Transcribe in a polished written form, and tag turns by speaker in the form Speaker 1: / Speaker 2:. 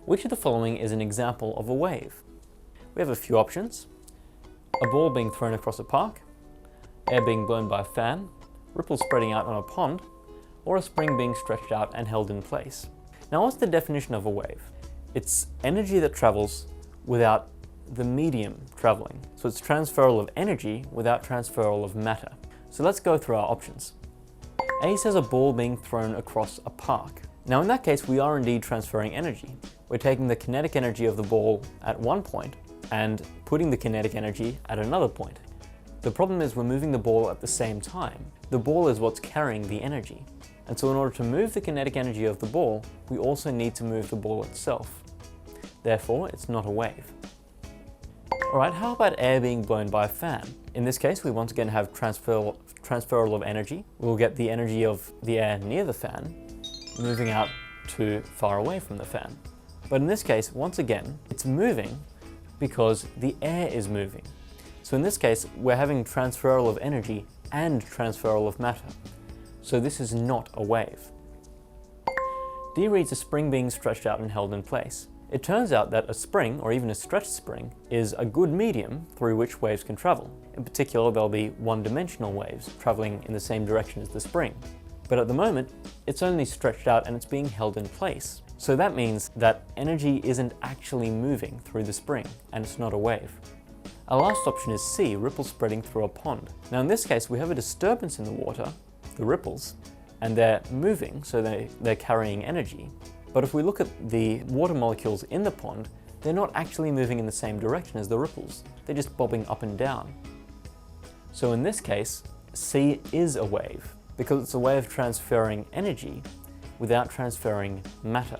Speaker 1: Which of the following is an example of a wave? We have a few options: a ball being thrown across a park, air being blown by a fan, ripples spreading out on a pond, or a spring being stretched out and held in place. Now, what's the definition of a wave? It's energy that travels without the medium traveling. So it's transferal of energy without transferal of matter. So let's go through our options. A says a ball being thrown across a park. Now in that case, we are indeed transferring energy. We're taking the kinetic energy of the ball at one point and putting the kinetic energy at another point. The problem is we're moving the ball at the same time. The ball is what's carrying the energy. And so in order to move the kinetic energy of the ball, we also need to move the ball itself. Therefore, it's not a wave. Alright, how about air being blown by a fan? In this case, we once again have transferal of energy. We'll get the energy of the air near the fan, moving out to far away from the fan. But in this case, once again, it's moving because the air is moving. So in this case, we're having transferal of energy and transferal of matter. So this is not a wave. D reads a spring being stretched out and held in place. It turns out that a spring, or even a stretched spring, is a good medium through which waves can travel. In particular, there'll be one-dimensional waves traveling in the same direction as the spring. But at the moment, it's only stretched out and it's being held in place. So that means that energy isn't actually moving through the spring, and it's not a wave. Our last option is C, ripples spreading through a pond. Now in this case, we have a disturbance in the water, the ripples, and they're moving, so they're carrying energy. But if we look at the water molecules in the pond, they're not actually moving in the same direction as the ripples. They're just bobbing up and down. So in this case, C is a wave, because it's a way of transferring energy without transferring matter.